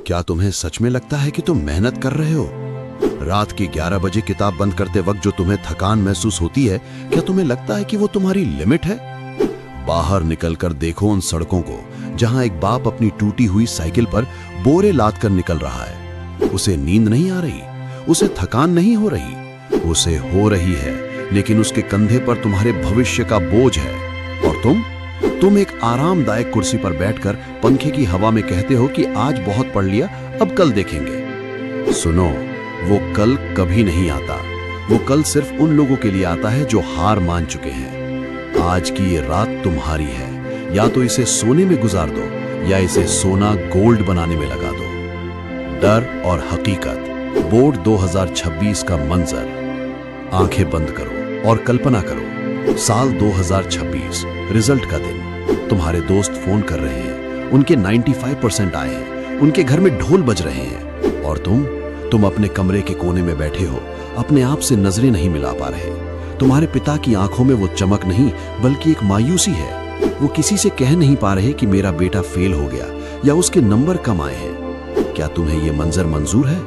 क्या तुम्हें सच में लगता है कि तुम मेहनत कर रहे हो? रात के 11 बजे किताब बंद करते वक्त जो तुम्हें थकान महसूस होती है, क्या तुम्हें लगता है कि वो तुम्हारी लिमिट है? बाहर निकलकर देखो उन सड़कों को जहां एक बाप अपनी टूटी हुई साइकिल पर बोरे लाद कर निकल रहा है। उसे नींद नहीं आ रही, उसे थकान नहीं हो रही, उसे हो रही है, लेकिन उसके कंधे पर तुम्हारे भविष्य का बोझ है। और तुम एक आरामदायक कुर्सी पर बैठकर पंखे की हवा में कहते हो कि आज बहुत पढ़ लिया, अब कल देखेंगे। सुनो, वो कल कभी नहीं आता। वो कल सिर्फ उन लोगों के लिए आता है जो हार मान चुके हैं। आज की ये रात तुम्हारी है, या तो इसे सोने में गुजार दो या इसे सोना गोल्ड बनाने में लगा दो। डर और हकीकत, बोर्ड 2026 का मंजर। आंखें बंद करो और कल्पना करो, साल 2026, रिजल्ट का दिन। तुम्हारे दोस्त फोन कर रहे हैं, उनके 95% आए हैं, उनके घर में ढोल बज रहे हैं, और तुम अपने कमरे के कोने में बैठे हो, अपने आप से नजरें नहीं मिला पा रहे। तुम्हारे पिता की आंखों में वो चमक नहीं बल्कि एक मायूसी है। वो किसी से कह नहीं पा रहे कि मेरा बेटा फेल हो गया या उसके नंबर कम आए हैं। क्या तुम्हें ये मंजर मंजूर है?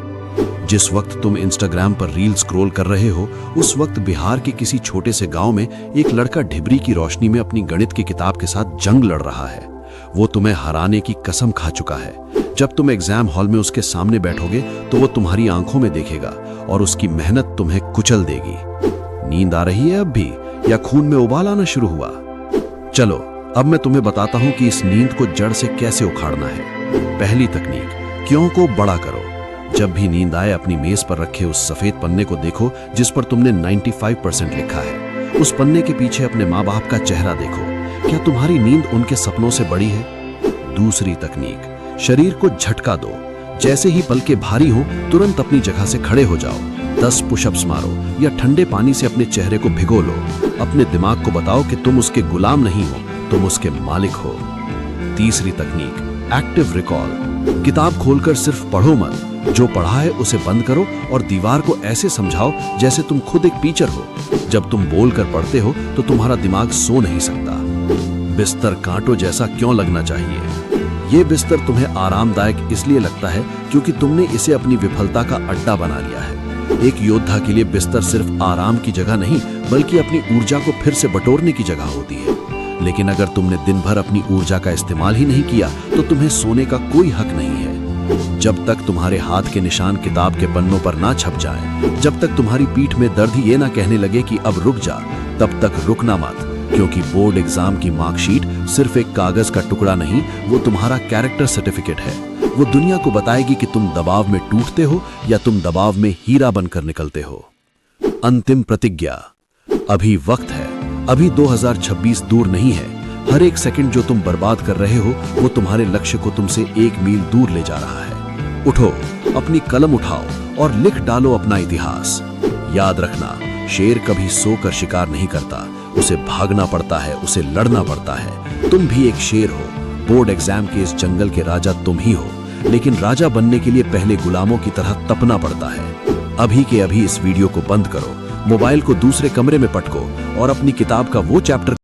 जिस वक्त तुम इंस्टाग्राम पर रील स्क्रॉल कर रहे हो, उस वक्त बिहार के किसी छोटे से गांव में एक लड़का ढिबरी की रोशनी में अपनी गणित की किताब के साथ जंग लड़ रहा है। वो तुम्हें हराने की कसम खा चुका है। जब तुम एग्जाम हॉल में उसके सामने बैठोगे तो वो तुम्हारी आंखों में देखेगा और उसकी मेहनत तुम्हें कुचल देगी। नींद आ रही है अब भी, या खून में उबाल आना शुरू हुआ? चलो, अब मैं तुम्हें बताता हूं कि इस नींद को जड़ से कैसे उखाड़ना है। पहली तकनीक, क्यों को बड़ा करो। जब भी नींद आए, अपनी मेज पर रखे उस सफेद पन्ने को देखो जिस पर तुमने 95% लिखा है। उस पन्ने के पीछे अपने माँ बाप का चेहरा देखो। क्या तुम्हारी नींद उनके सपनों से बड़ी है? दूसरी तकनीक, शरीर को झटका दो। जैसे ही पलकें भारी हो, तुरंत अपनी जगह से खड़े हो जाओ। 10 पुशअप्स मारो या ठंडे पानी से अपने चेहरे को भिगो लो। अपने दिमाग को बताओ कि तुम उसके गुलाम नहीं हो, तुम उसके मालिक हो। तीसरी तकनीक, एक्टिव रिकॉल। किताब खोलकर सिर्फ पढ़ो मत, जो पढ़ा है उसे बंद करो और दीवार को ऐसे समझाओ जैसे तुम खुद एक टीचर हो। जब तुम बोलकर पढ़ते हो तो तुम्हारा दिमाग सो नहीं सकता। बिस्तर कांटों जैसा क्यों लगना चाहिए? ये बिस्तर तुम्हें आरामदायक इसलिए लगता है क्योंकि तुमने इसे अपनी विफलता का अड्डा बना लिया है। एक योद्धा के लिए बिस्तर सिर्फ आराम की जगह नहीं बल्कि अपनी ऊर्जा को फिर से बटोरने की जगह होती है। लेकिन अगर तुमने दिन भर अपनी ऊर्जा का इस्तेमाल ही नहीं किया तो तुम्हें सोने का कोई हक नहीं है। जब तक तुम्हारे हाथ के निशान किताब के पन्नों पर ना छप जाएं, जब तक तुम्हारी पीठ में दर्द ये ना कहने लगे कि अब रुक जा, तब तक रुकना मत। क्योंकि बोर्ड एग्जाम की मार्कशीट सिर्फ एक कागज का टुकड़ा नहीं, वो तुम्हारा कैरेक्टर सर्टिफिकेट है। वो दुनिया को बताएगी कि तुम दबाव में टूटते हो या तुम दबाव में हीरा बनकर निकलते हो। अंतिम प्रतिज्ञा, अभी वक्त है। अभी 2026 दूर नहीं है। हर एक सेकंड जो तुम बर्बाद कर रहे हो वो तुम्हारे लक्ष्य को तुमसे 1 मील दूर ले जा रहा है। उठो, अपनी कलम उठाओ और लिख डालो अपना इतिहास। याद रखना, शेर कभी सोकर शिकार नहीं करता, उसे भागना पड़ता है, उसे लड़ना पड़ता है। तुम भी एक शेर हो। बोर्ड एग्जाम के इस जंगल के राजा तुम ही हो, लेकिन राजा बनने के लिए पहले गुलामों की तरह तपना पड़ता है। अभी के अभी इस वीडियो को बंद करो, मोबाइल को दूसरे कमरे में पटको और अपनी किताब का वो चैप्टर